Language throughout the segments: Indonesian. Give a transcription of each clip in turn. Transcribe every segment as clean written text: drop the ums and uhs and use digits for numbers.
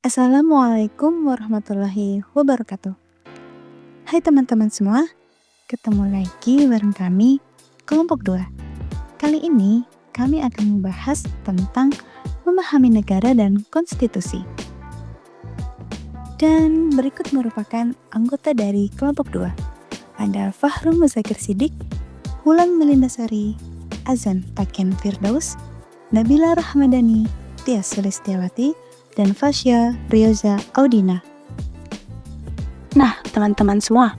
Assalamualaikum warahmatullahi wabarakatuh. Hai teman-teman semua, ketemu lagi bareng kami, kelompok 2. Kali ini kami akan membahas tentang memahami negara dan konstitusi. Dan berikut merupakan anggota dari kelompok 2. Ada Fahrum Muzakir Sidik, Wulan Melindasari, Azan Taken Firdaus, Nabila Rahmadani, Tias Sulistiawati, dan Fasya Rioza Audina. Nah, teman-teman semua,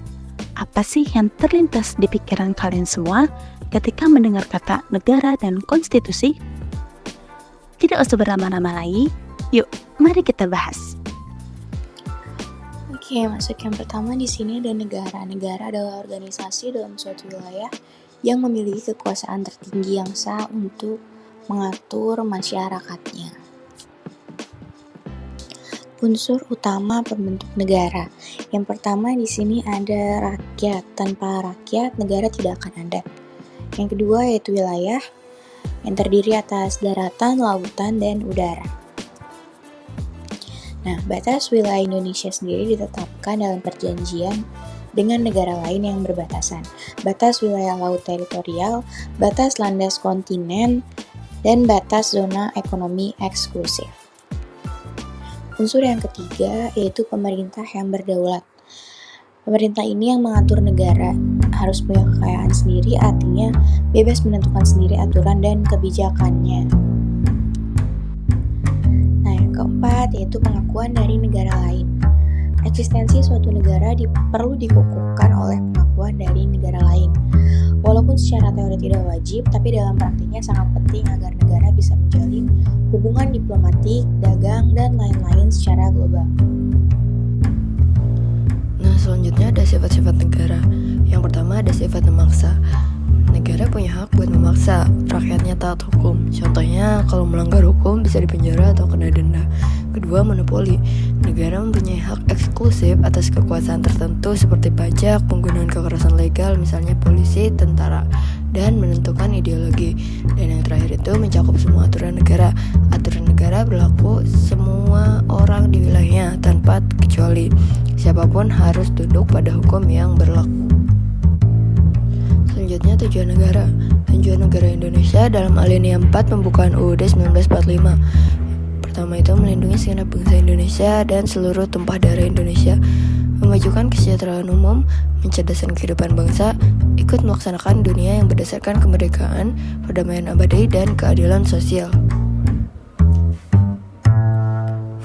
apa sih yang terlintas di pikiran kalian semua ketika mendengar kata negara dan konstitusi? Tidak usah berlama-lama lagi, yuk mari kita bahas. Oke, masuk yang pertama di sini ada negara. Negara adalah organisasi dalam suatu wilayah yang memiliki kekuasaan tertinggi yang sah untuk mengatur masyarakatnya. Unsur utama pembentuk negara. Yang pertama di sini ada rakyat. Tanpa rakyat, negara tidak akan ada. Yang kedua yaitu wilayah, yang terdiri atas daratan, lautan, dan udara. Nah, batas wilayah Indonesia sendiri ditetapkan dalam perjanjian dengan negara lain yang berbatasan. Batas wilayah laut teritorial, batas landas kontinen, dan batas zona ekonomi eksklusif. Unsur yang ketiga yaitu pemerintah yang berdaulat. Pemerintah ini yang mengatur negara, harus punya kekayaan sendiri, artinya bebas menentukan sendiri aturan dan kebijakannya. Nah, yang keempat yaitu pengakuan dari negara lain. Eksistensi suatu negara perlu dikukuhkan oleh pengakuan dari negara lain. Walaupun secara teori tidak wajib, tapi dalam praktiknya sangat penting agar negara bisa menjalin hubungan diplomatik, dagang, dan lain-lain secara global. Nah, selanjutnya ada sifat-sifat negara. Yang pertama ada sifat memaksa. Negara punya hak buat memaksa rakyatnya taat hukum. Contohnya, kalau melanggar hukum bisa dipenjara atau kena denda. Kedua, monopoli. Negara mempunyai hak eksklusif atas kekuasaan tertentu seperti pajak, penggunaan kekerasan legal, misalnya polisi, tentara, dan menentukan ideologi. Dan yang terakhir itu mencakup semua aturan negara. Aturan negara berlaku semua orang di wilayahnya tanpa kecuali. Siapapun harus tunduk pada hukum yang berlaku. Selanjutnya tujuan negara. Tujuan negara Indonesia dalam alinea 4 pembukaan UUD 1945. Pertama itu melindungi segenap bangsa Indonesia dan seluruh tumpah darah Indonesia, memajukan kesejahteraan umum, mencerdaskan kehidupan bangsa, ikut melaksanakan dunia yang berdasarkan kemerdekaan, perdamaian abadi, dan keadilan sosial.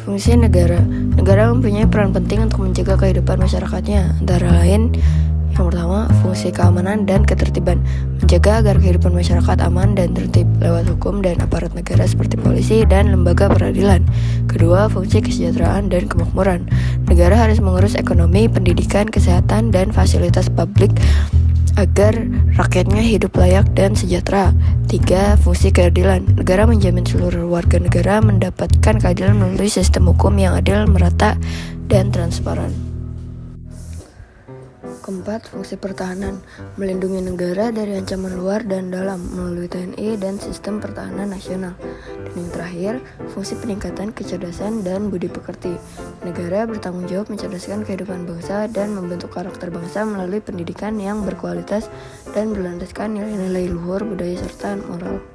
Fungsi negara. Negara mempunyai peran penting untuk menjaga kehidupan masyarakatnya, antara lain yang pertama, fungsi keamanan dan ketertiban, menjaga agar kehidupan masyarakat aman dan tertib lewat hukum dan aparat negara seperti polisi dan lembaga peradilan. Kedua, fungsi kesejahteraan dan kemakmuran. Negara harus mengurus ekonomi, pendidikan, kesehatan, dan fasilitas publik agar rakyatnya hidup layak dan sejahtera. Tiga, fungsi keadilan. Negara menjamin seluruh warga negara mendapatkan keadilan melalui sistem hukum yang adil, merata, dan transparan. Keempat, fungsi pertahanan, melindungi negara dari ancaman luar dan dalam melalui TNI dan sistem pertahanan nasional. Dan yang terakhir, fungsi peningkatan kecerdasan dan budi pekerti. Negara bertanggung jawab mencerdaskan kehidupan bangsa dan membentuk karakter bangsa melalui pendidikan yang berkualitas dan berlandaskan nilai-nilai luhur, budaya, serta moral.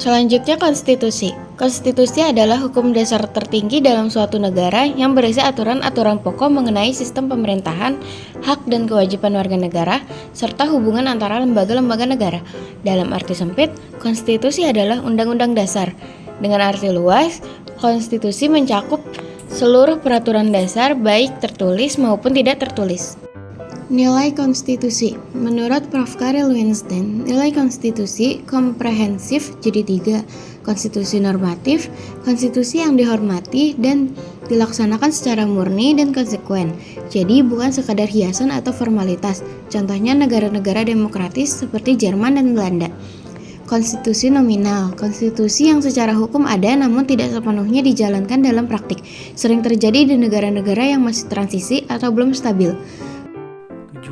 Selanjutnya konstitusi. Konstitusi adalah hukum dasar tertinggi dalam suatu negara yang berisi aturan-aturan pokok mengenai sistem pemerintahan, hak dan kewajiban warga negara, serta hubungan antara lembaga-lembaga negara. Dalam arti sempit, konstitusi adalah undang-undang dasar. Dengan arti luas, konstitusi mencakup seluruh peraturan dasar baik tertulis maupun tidak tertulis. Nilai konstitusi. Menurut Prof. Karel Weinstein, nilai konstitusi komprehensif jadi 3. Konstitusi normatif, konstitusi yang dihormati dan dilaksanakan secara murni dan konsekuen. Jadi bukan sekadar hiasan atau formalitas. Contohnya negara-negara demokratis seperti Jerman dan Belanda. Konstitusi nominal, konstitusi yang secara hukum ada namun tidak sepenuhnya dijalankan dalam praktik. Sering terjadi di negara-negara yang masih transisi atau belum stabil.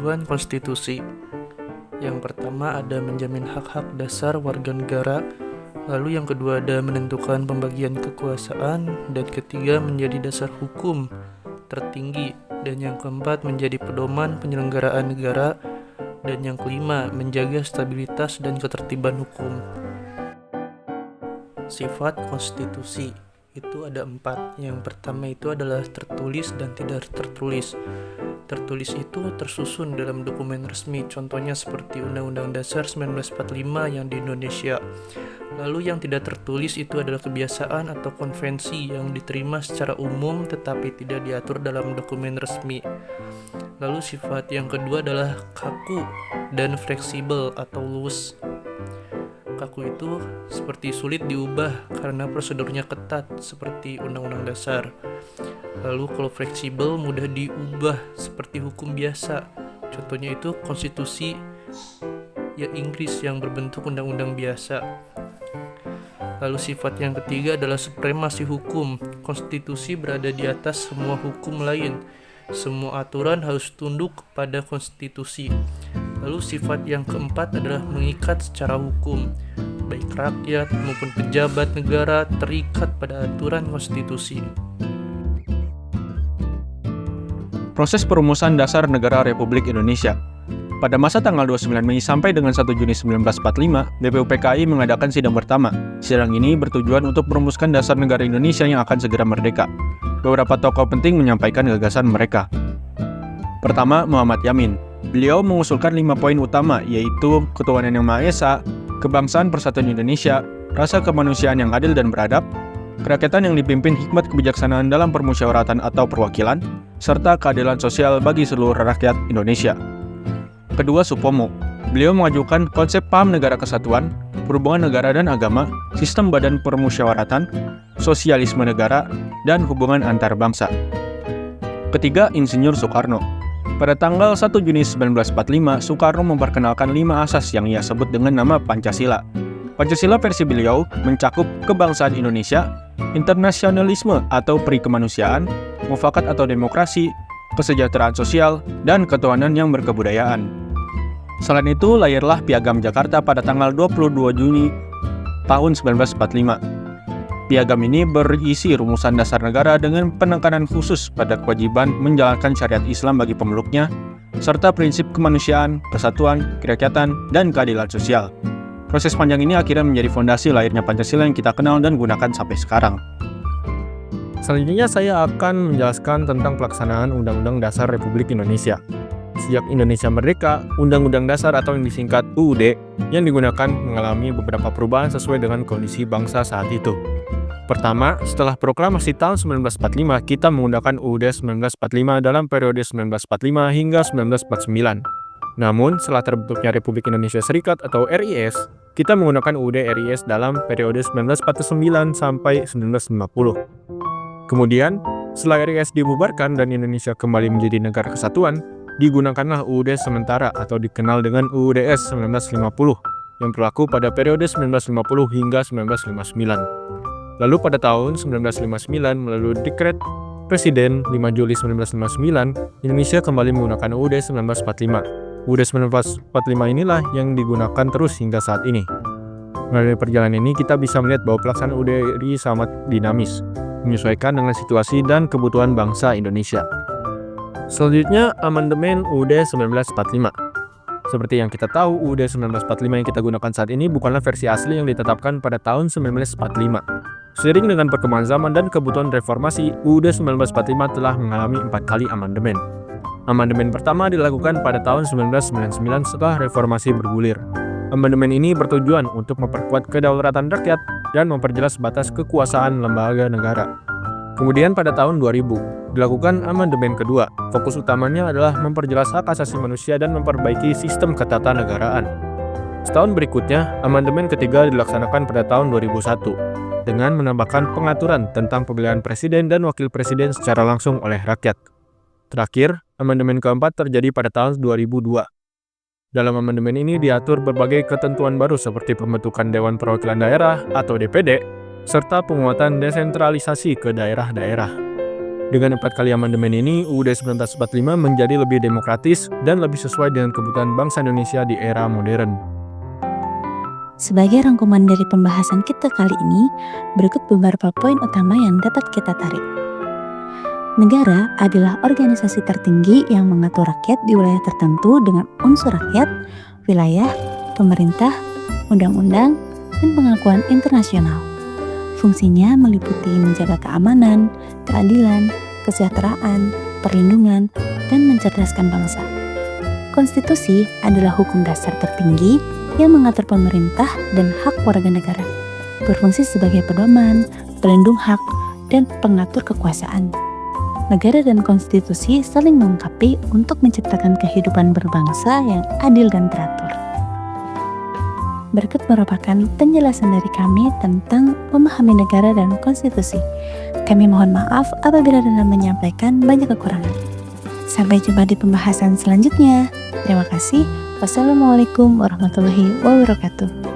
Tujuan konstitusi. Yang pertama ada menjamin hak-hak dasar warga negara Lalu yang kedua ada menentukan pembagian kekuasaan, dan ketiga menjadi dasar hukum tertinggi, dan yang keempat menjadi pedoman penyelenggaraan negara, dan yang kelima menjaga stabilitas dan ketertiban hukum. Sifat konstitusi itu ada 4. Yang pertama itu adalah tertulis dan tidak tertulis. Tertulis itu tersusun dalam dokumen resmi, contohnya seperti Undang-Undang Dasar 1945 yang di Indonesia. Lalu yang tidak tertulis itu adalah kebiasaan atau konvensi yang diterima secara umum tetapi tidak diatur dalam dokumen resmi. Lalu sifat yang kedua adalah kaku dan fleksibel atau loose. Kaku itu seperti sulit diubah karena prosedurnya ketat seperti Undang-Undang Dasar. Lalu kalau fleksibel mudah diubah seperti hukum biasa. Contohnya itu konstitusi ya Inggris yang berbentuk undang-undang biasa. Lalu sifat yang ketiga adalah supremasi hukum. Konstitusi berada di atas semua hukum lain. Semua aturan harus tunduk kepada konstitusi. Lalu sifat yang keempat adalah mengikat secara hukum. Baik rakyat maupun pejabat negara terikat pada aturan konstitusi. Proses perumusan dasar negara Republik Indonesia. Pada masa tanggal 29 Mei sampai dengan 1 Juni 1945, BPUPKI mengadakan sidang pertama. Sidang ini bertujuan untuk merumuskan dasar negara Indonesia yang akan segera merdeka. Beberapa tokoh penting menyampaikan gagasan mereka. Pertama, Muhammad Yamin. Beliau mengusulkan 5 poin utama, yaitu ketuhanan yang Maha Esa, kebangsaan persatuan Indonesia, rasa kemanusiaan yang adil dan beradab, kerakyatan yang dipimpin hikmat kebijaksanaan dalam permusyawaratan atau perwakilan, serta keadilan sosial bagi seluruh rakyat Indonesia. Kedua, Supomo. Beliau mengajukan konsep paham negara kesatuan, perhubungan negara dan agama, sistem badan permusyawaratan, sosialisme negara, dan hubungan antar bangsa. Ketiga, Insinyur Soekarno. Pada tanggal 1 Juni 1945, Soekarno memperkenalkan 5 asas yang ia sebut dengan nama Pancasila. Pancasila versi beliau mencakup kebangsaan Indonesia, internasionalisme atau perikemanusiaan, mufakat atau demokrasi, kesejahteraan sosial, dan ketuhanan yang berkebudayaan. Selain itu, lahirlah Piagam Jakarta pada tanggal 22 Juni tahun 1945. Piagam ini berisi rumusan dasar negara dengan penekanan khusus pada kewajiban menjalankan syariat Islam bagi pemeluknya, serta prinsip kemanusiaan, persatuan, kerakyatan, dan keadilan sosial. Proses panjang ini akhirnya menjadi fondasi lahirnya Pancasila yang kita kenal dan gunakan sampai sekarang. Selanjutnya saya akan menjelaskan tentang pelaksanaan Undang-Undang Dasar Republik Indonesia. Sejak Indonesia merdeka, Undang-Undang Dasar atau yang disingkat UUD yang digunakan mengalami beberapa perubahan sesuai dengan kondisi bangsa saat itu. Pertama, setelah proklamasi tahun 1945, kita menggunakan UUD 1945 dalam periode 1945 hingga 1949. Namun, setelah terbentuknya Republik Indonesia Serikat atau RIS, kita menggunakan UUD RIS dalam periode 1949 sampai 1950. Kemudian, setelah RIS dibubarkan dan Indonesia kembali menjadi negara kesatuan, digunakanlah UUD sementara atau dikenal dengan UUDS 1950 yang berlaku pada periode 1950 hingga 1959. Lalu pada tahun 1959 melalui Dekret Presiden 5 Juli 1959, Indonesia kembali menggunakan UUD 1945. UUD 1945 inilah yang digunakan terus hingga saat ini. Melalui perjalanan ini kita bisa melihat bahwa pelaksanaan UUD RI sangat dinamis, menyesuaikan dengan situasi dan kebutuhan bangsa Indonesia. Selanjutnya, amandemen UUD 1945. Seperti yang kita tahu, UUD 1945 yang kita gunakan saat ini bukanlah versi asli yang ditetapkan pada tahun 1945. Seiring dengan perkembangan zaman dan kebutuhan reformasi, UUD 1945 telah mengalami 4 kali amandemen. Amandemen pertama dilakukan pada tahun 1999 setelah reformasi bergulir. Amandemen ini bertujuan untuk memperkuat kedaulatan rakyat dan memperjelas batas kekuasaan lembaga negara. Kemudian pada tahun 2000, dilakukan amandemen kedua. Fokus utamanya adalah memperjelas hak asasi manusia dan memperbaiki sistem ketatanegaraan. Setahun berikutnya, amandemen ketiga dilaksanakan pada tahun 2001 dengan menambahkan pengaturan tentang pemilihan presiden dan wakil presiden secara langsung oleh rakyat. Terakhir, amandemen keempat terjadi pada tahun 2002. Dalam amandemen ini diatur berbagai ketentuan baru seperti pembentukan Dewan Perwakilan Daerah atau DPD, serta penguatan desentralisasi ke daerah-daerah. Dengan 4 kali amandemen ini, UUD 1945 menjadi lebih demokratis dan lebih sesuai dengan kebutuhan bangsa Indonesia di era modern. Sebagai rangkuman dari pembahasan kita kali ini, berikut beberapa poin utama yang dapat kita tarik. Negara adalah organisasi tertinggi yang mengatur rakyat di wilayah tertentu dengan unsur rakyat, wilayah, pemerintah, undang-undang, dan pengakuan internasional. Fungsinya meliputi menjaga keamanan, keadilan, kesejahteraan, perlindungan, dan mencerdaskan bangsa. Konstitusi adalah hukum dasar tertinggi yang mengatur pemerintah dan hak warga negara, berfungsi sebagai pedoman, pelindung hak, dan pengatur kekuasaan. Negara dan konstitusi saling melengkapi untuk menciptakan kehidupan berbangsa yang adil dan teratur. Berikut merupakan penjelasan dari kami tentang memahami negara dan konstitusi. Kami mohon maaf apabila dalam menyampaikan banyak kekurangan. Sampai jumpa di pembahasan selanjutnya. Terima kasih. Wassalamualaikum warahmatullahi wabarakatuh.